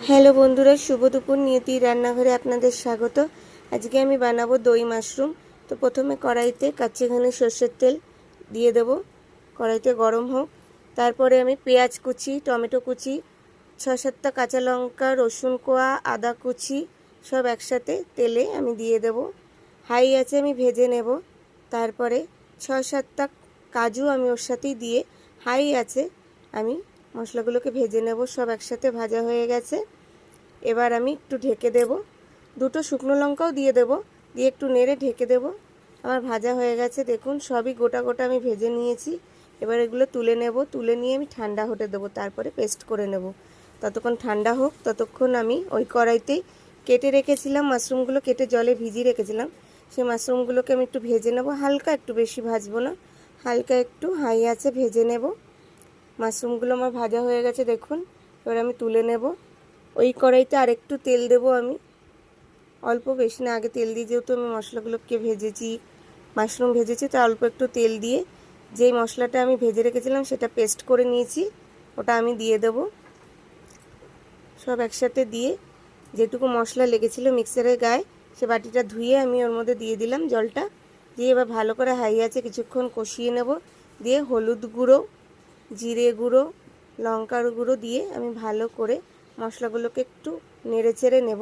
Hello বন্ধুরা, শুভ দুপুর। নিয়তি রান্নাঘরে আপনাদের স্বাগত। আজকে আমি বানাবো দই মাশরুম। তো প্রথমে কড়াইতে কাচ্চিঘানি সর্ষের তেল দিয়ে দেব। কড়াইতে গরম হোক। তারপরে আমি পেঁয়াজ কুচি, টমেটো কুচি, 6-7টা কাঁচা লঙ্কা, রসুন কোয়া, আদা কুচি সব একসাথে তেলে আমি দিয়ে দেব। হাই আছে আমি ভেজে নেব। তারপরে 6-7টা কাজু আমি ওর সাথেই দিয়ে হাই আছে আমি মশলাগুলোকে ভেজে নেব। সব একসাথে ভাজা হয়ে গেছে। এবার আমি একটু ঢেকে দেব। 2টো শুকনো লঙ্কাও দিয়ে দেব, দিয়ে একটু নেড়ে ঢেকে দেব। আমার ভাজা হয়ে গেছে, দেখুন সবই গোটা গোটা আমি ভেজে নিয়েছি। এবার এগুলো তুলে নেব। তুলে নিয়ে আমি ঠান্ডা হতে দেবো, তারপরে পেস্ট করে নেব। ততক্ষণ ঠান্ডা হোক, ততক্ষণ আমি ওই কড়াইতেই কেটে রেখেছিলাম মাশরুমগুলো, কেটে জলে ভিজিয়ে রেখেছিলাম। সেই মাশরুমগুলোকে আমি একটু ভেজে নেব। হালকা, একটু বেশি ভাজবো না, হালকা একটু হাই আছে ভেজে নেব। মাশরুমগুলো আমার ভাজা হয়ে গেছে, দেখুন। এবার আমি তুলে নেব। ওই কড়াইতে আরেকটু তেল দেব আমি, অল্প, বেশি না। আগে তেল দিয়ে যেহেতু আমি মশলাগুলোকে ভেজেছি, মাশরুম ভেজেছি, তো অল্প একটু তেল দিয়ে যেই মশলাটা আমি ভেজে রেখেছিলাম সেটা পেস্ট করে নিয়েছি, ওটা আমি দিয়ে দেব। সব একসাথে দিয়ে যেটুকু মশলা লেগেছিল মিক্সারের গায়ে, সে বাটিটা ধুয়ে আমি ওর মধ্যে দিয়ে দিলাম জলটা। দিয়ে এবার ভালো করে হাই আছে কিছুক্ষণ কষিয়ে নেব। দিয়ে হলুদ গুঁড়ো, জিরে গুঁড়ো, লঙ্কার গুঁড়ো দিয়ে আমি ভালো করে মশলাগুলোকে একটু নেড়ে চেড়ে নেব।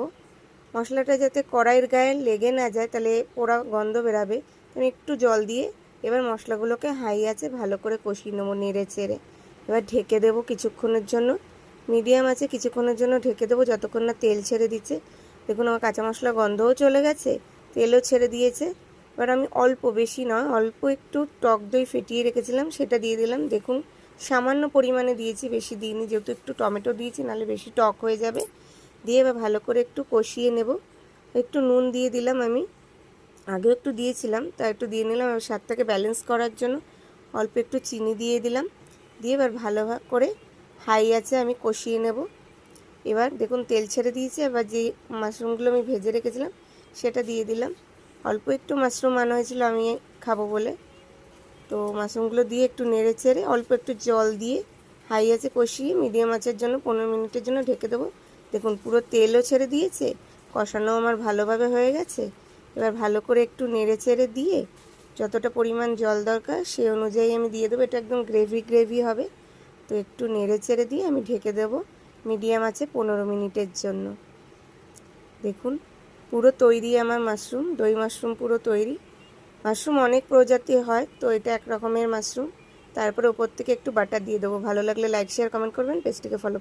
মশলাটা যাতে কড়াইয়ের গায়ে লেগে না যায়, তাহলে পোড়া গন্ধ বেরাবে। আমি একটু জল দিয়ে এবার মশলাগুলোকে হাই আছে ভালো করে কষিয়ে নেবো নেড়ে চেড়ে। এবার ঢেকে দেবো কিছুক্ষণের জন্য, মিডিয়াম আছে কিছুক্ষণের জন্য ঢেকে দেবো, যতক্ষণ না তেল ছেড়ে দিচ্ছে। দেখুন আমার কাঁচা মশলা গন্ধও চলে গেছে, তেলও ছেড়ে দিয়েছে। এবার আমি অল্প, বেশি নয়, অল্প একটু টক দই ফেটিয়ে রেখেছিলাম, সেটা দিয়ে দিলাম। দেখুন সামান্য পরিমাণে দিয়েছি, বেশি দিইনি, যেহেতু একটু টমেটো দিয়েছি, নাহলে বেশি টক হয়ে যাবে। দিয়ে এবার ভালো করে একটু কষিয়ে নেব। একটু নুন দিয়ে দিলাম, আমি আগেও একটু দিয়েছিলাম, তা একটু দিয়ে নিলাম। এবার স্বাদটাকে ব্যালেন্স করার জন্য অল্প একটু চিনি দিয়ে দিলাম। দিয়ে এবার ভালো করে হাই আছে আমি কষিয়ে নেব। এবার দেখুন তেল ছেড়ে দিয়েছে। এবার যে মাশরুমগুলো আমি ভেজে রেখেছিলাম সেটা দিয়ে দিলাম। অল্প একটু মাশরুম আনা হয়েছিল আমি খাবো বলে, তো মাশরুমগুলো দিয়ে একটু নেড়ে চেড়ে অল্প একটু জল দিয়ে হাই আছে কষিয়ে মিডিয়াম আঁচের জন্য 15 মিনিটের জন্য ঢেকে দেবো। দেখুন পুরো তেলও ছেড়ে দিয়েছে, কষানো আমার ভালোভাবে হয়ে গেছে। এবার ভালো করে একটু নেড়ে চেড়ে দিয়ে যতটা পরিমাণ জল দরকার সেই অনুযায়ী আমি দিয়ে দেবো। এটা একদম গ্রেভি গ্রেভি হবে, তো একটু নেড়ে চেড়ে দিয়ে আমি ঢেকে দেবো মিডিয়াম আছে 15 মিনিটের জন্য। দেখুন পুরো তৈরি আমার মাশরুম, দই মাশরুম পুরো তৈরি। মাশরুম অনেক প্রজাতি হয়, তো এটা এক রকমের মাশরুম। তারপরে ওপর থেকে একটু বাটার দিয়ে দেবো। ভালো লাগলে লাইক, শেয়ার, কমেন্ট করবেন, পেজটিকে ফলো